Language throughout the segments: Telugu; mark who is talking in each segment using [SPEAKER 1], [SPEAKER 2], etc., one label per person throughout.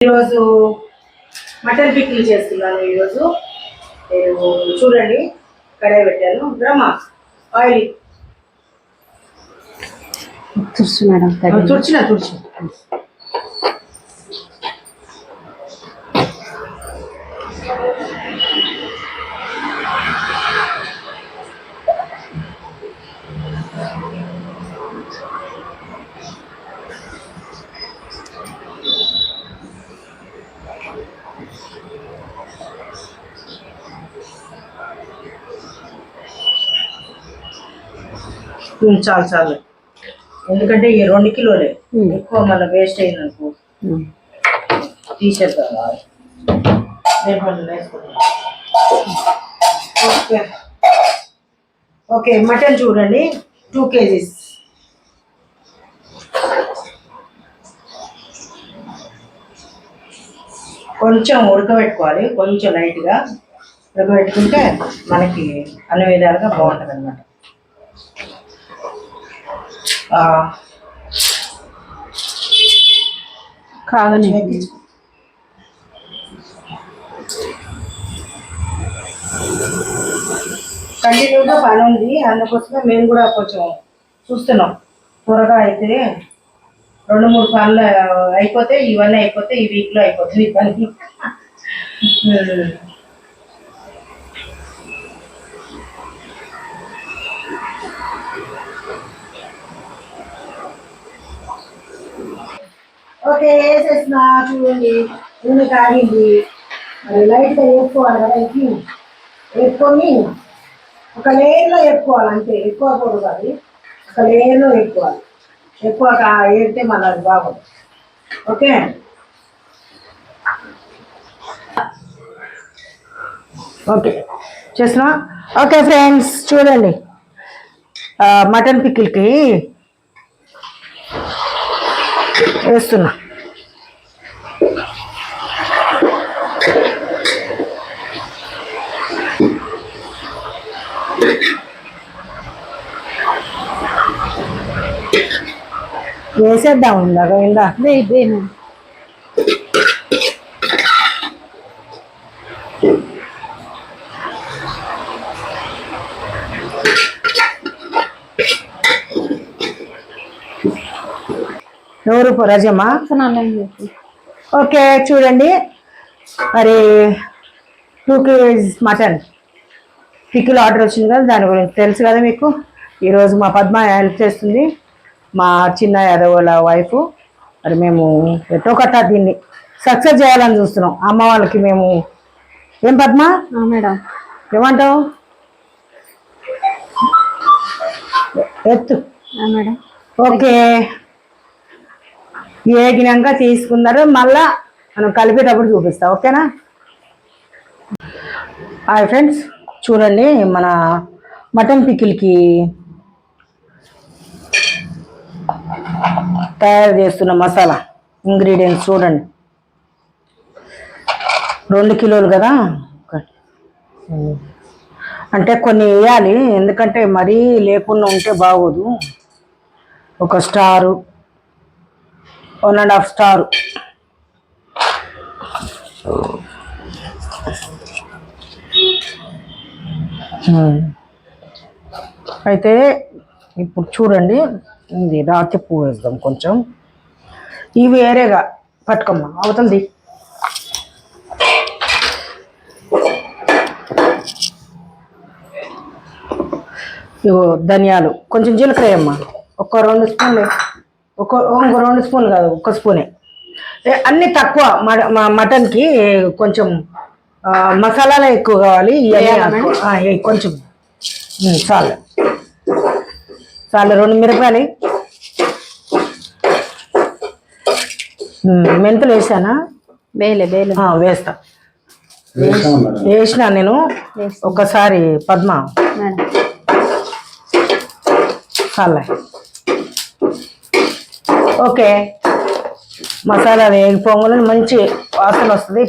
[SPEAKER 1] ఈరోజు మటన్ పికిల్ చేస్తున్నాను. ఈరోజు నేను చూడండి కడాయి పెట్టాను. బ్రహ్మ ఆయిల్
[SPEAKER 2] తుర్చు మేడం,
[SPEAKER 1] తుడిచిన చాలు చాలు, ఎందుకంటే ఈ 2 కిలోలే ఎక్కువ మళ్ళీ వేస్ట్ అయింది అనుకో తీసేద్దాం. ఓకే ఓకే, మటన్ చూడండి 2 kgs. కొంచెం ఉడకబెట్టుకోవాలి, కొంచెం లైట్గా ఉడకబెట్టుకుంటే మనకి అన్ని విధాలుగా బాగుంటుంది అన్నమాట.
[SPEAKER 2] కాగని
[SPEAKER 1] కంటిన్యూగా పని ఉంది, అందుకోసమే మేము కూడా కొంచెం చూస్తున్నాం. త్వరగా అయితే 2-3 పనులు అయిపోతే, ఇవన్నీ అయిపోతే ఈ వీక్లో అయిపోతుంది ఈ పని. ఓకే, వేసేసిన చూడండి. నూనె కాగింది, మరి లైట్గా వేసుకోవాలి కదా. ఇది వేసుకొని ఒక లేయర్లో వేసుకోవాలి అంతే, ఎక్కువ కూడా కాదు, ఒక లేయర్లో వేసుకోవాలి. ఎక్కువ వేస్తే మళ్ళీ అది బాగుంది. ఓకే ఓకే చేసిన. ఓకే ఫ్రెండ్స్ చూడండి, మటన్ పికిల్కి వేస్తున్నా. వేసేద్దాం ఇందాక ఎవరు రజమ్మా? ఓకే చూడండి, మరి 2 kgs మటన్ పికిల్ ఆర్డర్ వచ్చింది కదా, దాని గురించి తెలుసు కదా మీకు. ఈరోజు మా పద్మ హెల్ప్ చేస్తుంది, మా చిన్న యాదవ్ వాళ్ళ వైఫ్. మరి మేము ఎటో కట్టా దీన్ని సక్సెస్ చేయాలని చూస్తున్నాం. అమ్మ వాళ్ళకి మేము ఏం పద్మ
[SPEAKER 2] మేడం
[SPEAKER 1] ఏమంటావు? ఎత్తు
[SPEAKER 2] మేడం.
[SPEAKER 1] ఓకే, ఏగినాక తీసుకున్నారు, మళ్ళా మనం కలిపేటప్పుడు చూపిస్తా. ఓకేనా? హాయ్ ఫ్రెండ్స్ చూడండి, మన మటన్ పికిల్కి తయారు చేస్తున్న మసాలా ఇంగ్రీడియంట్స్ చూడండి. 2 కిలోలు కదా, అంటే కొన్ని వేయాలి, ఎందుకంటే మరీ లేకుండా ఉంటే బాగోదు. 1 స్టారు, 1.5 స్టారు. అయితే ఇప్పుడు చూడండి, ఇది రాతి పువ్వు వేద్దాం కొంచెం. ఇవి వేరేగా పట్టుకోమ్మా, అవతలది. ఇగో ధనియాలు, కొంచెం జీలకర్ర వేయమ్మా, 2 స్పూన్లు. 2 స్పూన్లు కాదు, 1 స్పూనే. అన్నీ తక్కువ, మటన్కి కొంచెం మసాలాలు ఎక్కువ కావాలి. ఇవన్నీ కొంచెం చాలు చాలు. 2 మిరపకాయలు, మెంతులు వేసానా? వేస్తా, వేసిన నేను ఒకసారి. పద్మ చాలే. ఓకే, మసాలా వేగిపోగానే మంచి వాసన వస్తుంది.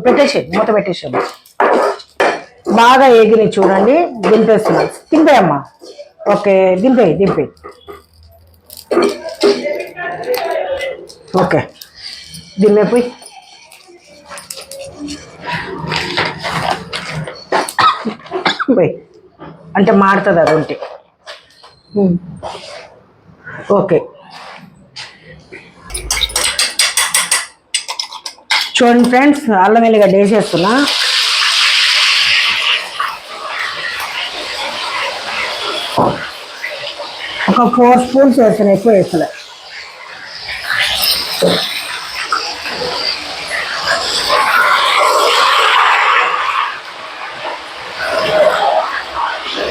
[SPEAKER 1] పెట్టేసేది, మూత పెట్టేసేది. బాగా వేగినాయి చూడండి, దింపేస్తున్నాను. దింపేయమ్మా. ఓకే, దింపేయి. ఓకే, దింపేపోయి పోయి అంటే మాడుతుంది అది ఉంటే. ఓకే చూడండి ఫ్రెండ్స్, అల్లం వెల్లిగడ్డ వేసేస్తున్నా. ఒక 4 స్పూన్స్ వేస్తాను, ఎక్కువ వేస్తలే.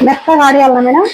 [SPEAKER 2] మెత్తగా ఆడేయాలా మేడం?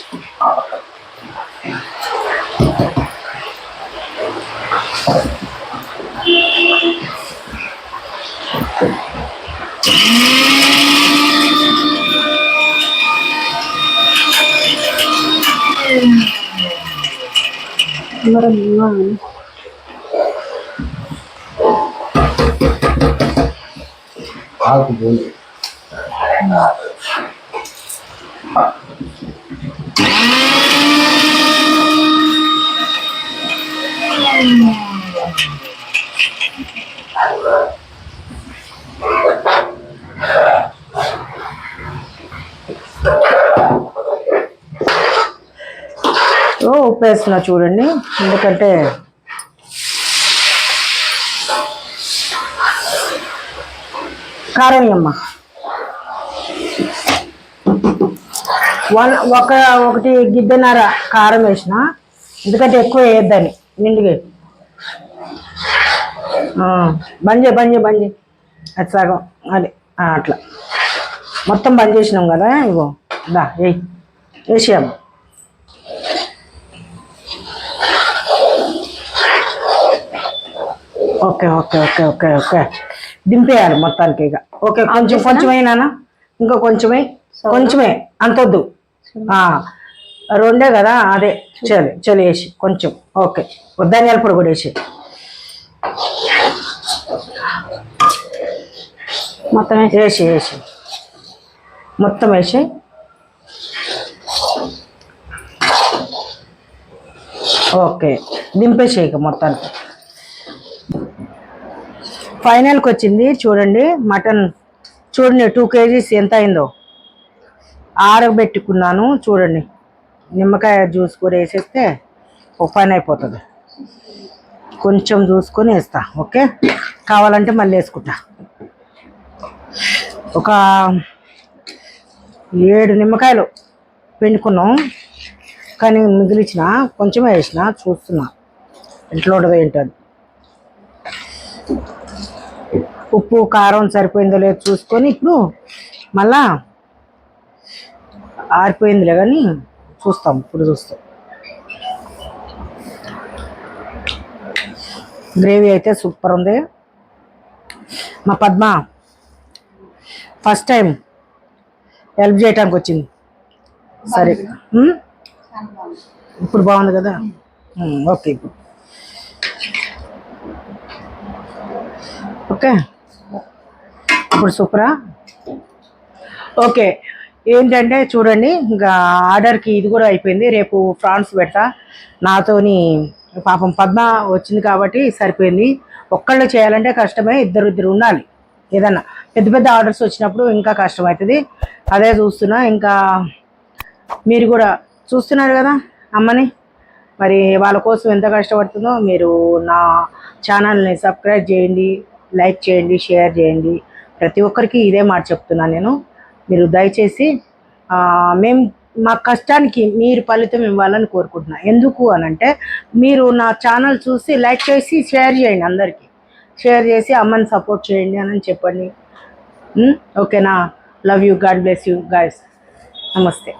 [SPEAKER 1] ఉప్పు వేస్తున్నా చూడండి, ఎందుకంటే కారం అమ్మ ఒకటి గిద్దెన్నర కారం వేసిన, ఎందుకంటే ఎక్కువ వేయద్దని నిండుగా. బంద్ చేయి అది సగం అది అట్లా మొత్తం బంద్ చేసినాం కదా. ఇగో దా వేసాము. Okay okay okay okay okay దింపేయాలి మొత్తానికి ఇక. ఓకే కొంచెమైనా ఇంకా కొంచెమే అంతొద్దు, 2 కదా అదే. చలి వేసి కొంచెం. ఓకే ధనియాల పొడి కూడా వేసి మొత్తం వేసి ఓకే దింపేసి ఇక మొత్తానికి. ఫైనల్కి వచ్చింది చూడండి మటన్. చూడండి 2 kgs ఎంత అయిందో. ఆరబెట్టుకున్నాను చూడండి, నిమ్మకాయ జ్యూస్ కూడా వేసేస్తే ఒక పని అయిపోతుంది. కొంచెం చూసుకొని వేస్తా. ఓకే కావాలంటే మళ్ళీ వేసుకుంటా. ఒక 7 నిమ్మకాయలు పిండుకున్నాం, కానీ మిగిలిచిన కొంచెమే వేసిన. చూస్తున్నా ఇంట్లో ఉండదు ఏంటది. ఉప్పు కారం సరిపోయిందో లేదో చూసుకొని ఇప్పుడు మళ్ళా ఆరిపోయిందిలే కానీ చూస్తాం. ఇప్పుడు చూస్తాం. గ్రేవీ అయితే సూపర్ ఉంది. మా పద్మ ఫస్ట్ టైం హెల్ప్ చేయడానికి వచ్చింది. సరే ఇప్పుడు బాగుంది కదా. ఓకే ఓకే ఇప్పుడు సూపరా. ఓకే ఏంటంటే చూడండి, ఇంకా ఆర్డర్కి ఇది కూడా అయిపోయింది. రేపు ఫ్రాన్స్ పెడతా. నాతోని పాపం పద్మ వచ్చింది కాబట్టి సరిపోయింది. ఒక్కళ్ళు చేయాలంటే కష్టమే, ఇద్దరు ఉండాలి. ఏదన్నా పెద్ద ఆర్డర్స్ వచ్చినప్పుడు ఇంకా కష్టం అవుతుంది. అదే చూస్తున్నా. ఇంకా మీరు కూడా చూస్తున్నారు కదా అమ్మని, మరి వాళ్ళ కోసం ఎంత కష్టపడుతుందో. మీరు నా ఛానల్ని సబ్స్క్రైబ్ చేయండి, లైక్ చేయండి, షేర్ చేయండి. ప్రతి ఒక్కరికి ఇదే మాట చెప్తున్నాను నేను. మీరు దయచేసి మా కష్టానికి మీరు ఫలితం ఇవ్వాలని కోరుకుంటున్నా. ఎందుకు అనంటే మీరు నా ఛానల్ చూసి లైక్ చేసి షేర్ చేయండి, అందరికీ షేర్ చేసి అమ్మని సపోర్ట్ చేయండి అని చెప్పండి. ఓకేనా? Love you, God bless you guys. నమస్తే.